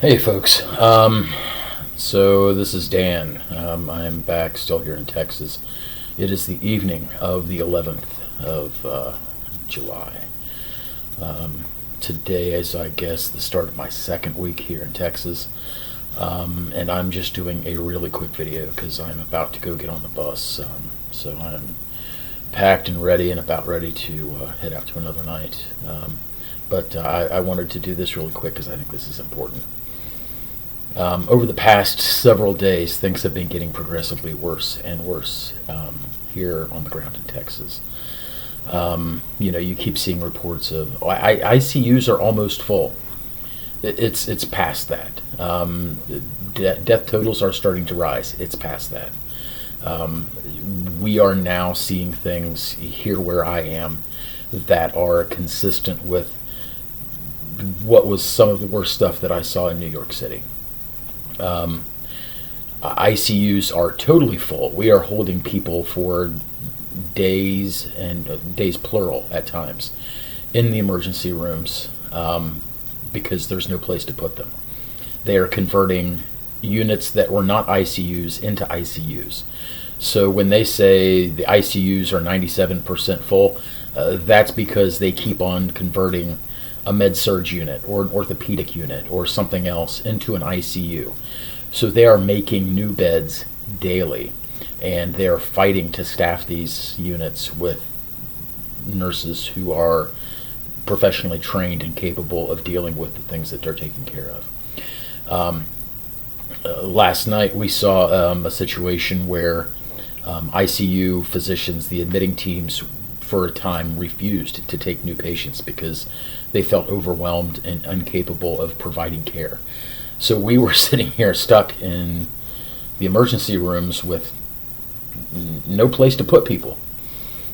Hey, folks. So this is Dan. I'm back, still here in Texas. It is the evening of the 11th of July. Today is, I guess, the start of my second week here in Texas. And I'm just doing a really quick video because I'm about to go get on the bus. So I'm packed and ready and about ready to head out to another night. But I wanted to do this really quick because I think this is important. Over the past several days, things have been getting progressively worse and worse here on the ground in Texas. You keep seeing reports of ICUs are almost full. It's past that. Death totals are starting to rise. It's past that. We are now seeing things here where I am that are consistent with what was some of the worst stuff that I saw in New York City. ICUs are totally full. We are holding people for days, and days plural at times, in the emergency rooms because there's no place to put them. They are converting units that were not ICUs into ICUs. So when they say the ICUs are 97% full, that's because they keep on converting a med-surg unit or an orthopedic unit or something else into an ICU. So they are making new beds daily, and they are fighting to staff these units with nurses who are professionally trained and capable of dealing with the things that they're taking care of. Last night we saw a situation where ICU physicians, the admitting teams, for a time refused to take new patients because they felt overwhelmed and incapable of providing care. So we were sitting here stuck in the emergency rooms with no place to put people.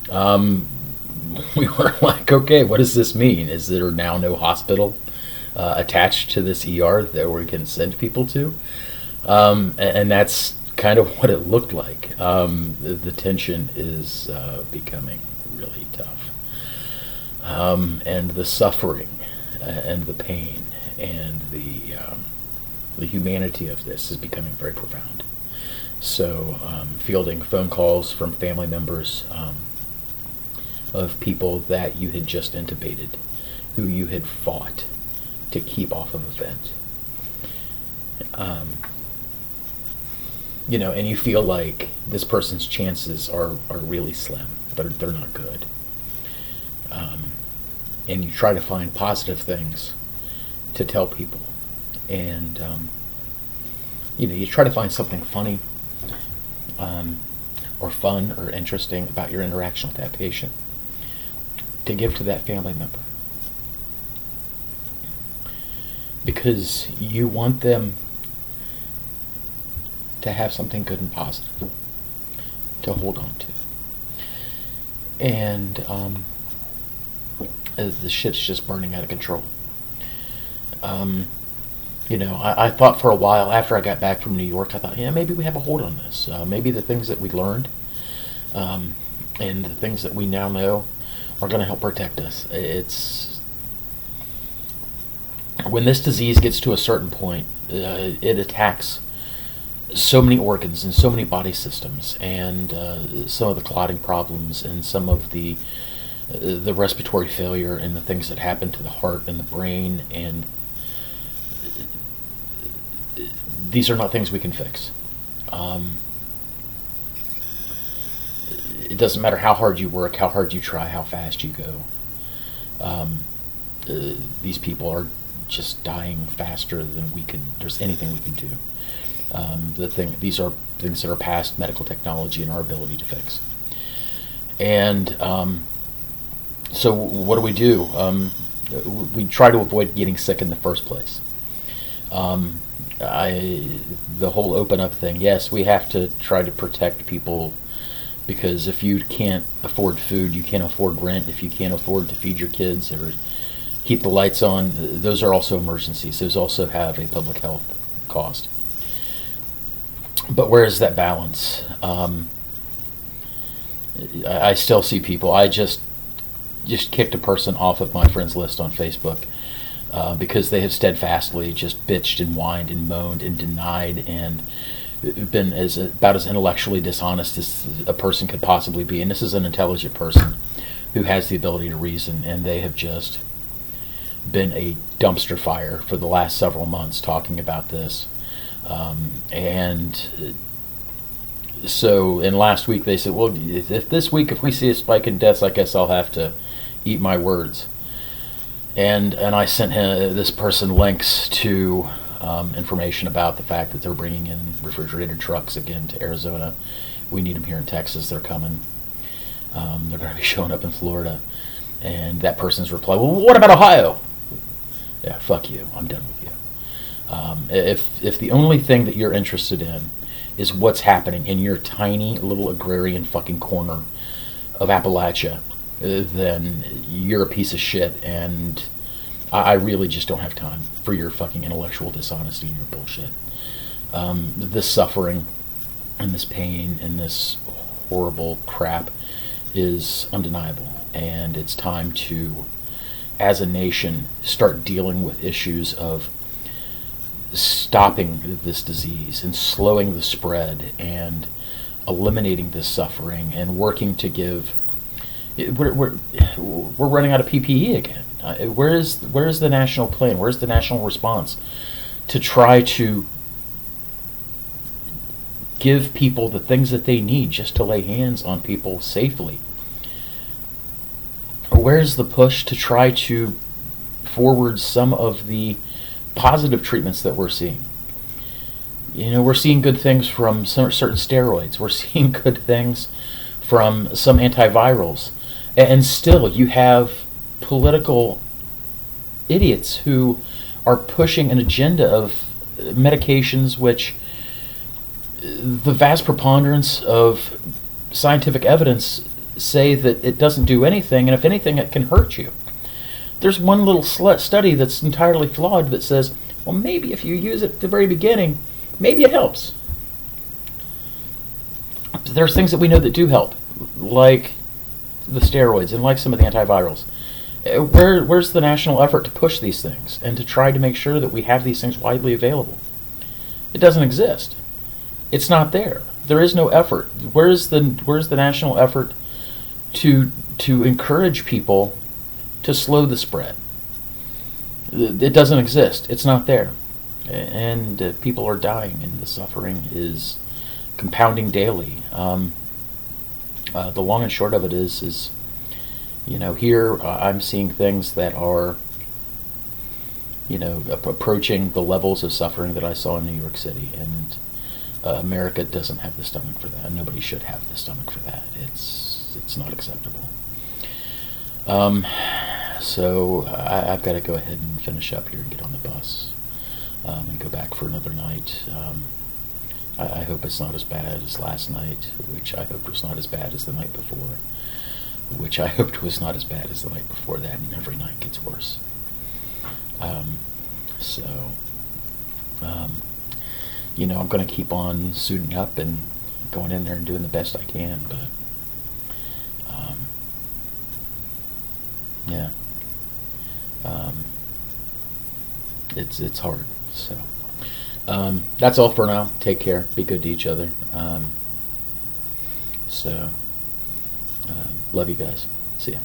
We were like, okay, what does this mean? Is there now no hospital attached to this ER that we can send people to? And that's kind of what it looked like. The tension is becoming really tough. And the suffering and the pain and the humanity of this is becoming very profound. So fielding phone calls from family members of people that you had just intubated, who you had fought to keep off of a vent. And you feel like this person's chances are really slim. They're not good. And you try to find positive things to tell people. And, you try to find something funny or fun or interesting about your interaction with that patient to give to that family member. Because you want them to have something good and positive to hold on to. And the shit's just burning out of control. I thought for a while after I got back from New York, I thought, maybe we have a hold on this. Maybe the things that we learned and the things that we now know are going to help protect us. It's when this disease gets to a certain point, it attacks so many organs and so many body systems, and some of the clotting problems and some of the respiratory failure and the things that happen to the heart and the brain, and these are not things we can fix. It doesn't matter how hard you work, how hard you try, how fast you go. These people are just dying faster than there's anything we can do. These are things that are past medical technology and our ability to fix. And so what do? We try to avoid getting sick in the first place. The whole open up thing, yes, we have to try to protect people, because if you can't afford food, you can't afford rent. If you can't afford to feed your kids or keep the lights on, those are also emergencies. Those also have a public health cost. But where is that balance? I still see people. I just kicked a person off of my friends list on Facebook because they have steadfastly just bitched and whined and moaned and denied and been about as intellectually dishonest as a person could possibly be. And this is an intelligent person who has the ability to reason, and they have just been a dumpster fire for the last several months talking about this. And so, in last week, they said, well, if this week, if we see a spike in deaths, I guess I'll have to eat my words. And I sent this person links to information about the fact that they're bringing in refrigerated trucks again to Arizona. We need them here in Texas. They're coming. They're going to be showing up in Florida. And that person's reply, well, what about Ohio? Yeah, fuck you. I'm done with you. If the only thing that you're interested in is what's happening in your tiny little agrarian fucking corner of Appalachia, then you're a piece of shit, and I really just don't have time for your fucking intellectual dishonesty and your bullshit. This suffering and this pain and this horrible crap is undeniable, and it's time to, as a nation, start dealing with issues of stopping this disease and slowing the spread and eliminating this suffering and working to give. We're running out of PPE again. Where's the national plan? Where's the national response to try to give people the things that they need just to lay hands on people safely? Where's the push to try to forward some of the positive treatments that we're seeing? You know, we're seeing good things from certain steroids. We're seeing good things from some antivirals. And still, you have political idiots who are pushing an agenda of medications which the vast preponderance of scientific evidence say that it doesn't do anything, and if anything, it can hurt you. There's one little study that's entirely flawed that says, well, maybe if you use it at the very beginning, maybe it helps. There's things that we know that do help, like the steroids and like some of the antivirals. Where's the national effort to push these things and to try to make sure that we have these things widely available? It doesn't exist. It's not there. There is no effort. Where's the national effort to encourage people to slow the spread? It doesn't exist. It's not there. And people are dying, and the suffering is compounding daily. The long and short of it is you know, here I'm seeing things that are, you know, approaching the levels of suffering that I saw in New York City, and America doesn't have the stomach for that. Nobody should have the stomach for that. It's not acceptable. So I've got to go ahead and finish up here and get on the bus and go back for another night. I hope it's not as bad as last night, which I hoped was not as bad as the night before, which I hoped was not as bad as the night before that, and every night gets worse. You know, I'm going to keep on suiting up and going in there and doing the best I can, but yeah, it's hard. So that's all for now. Take care. Be good to each other. Love you guys. See ya.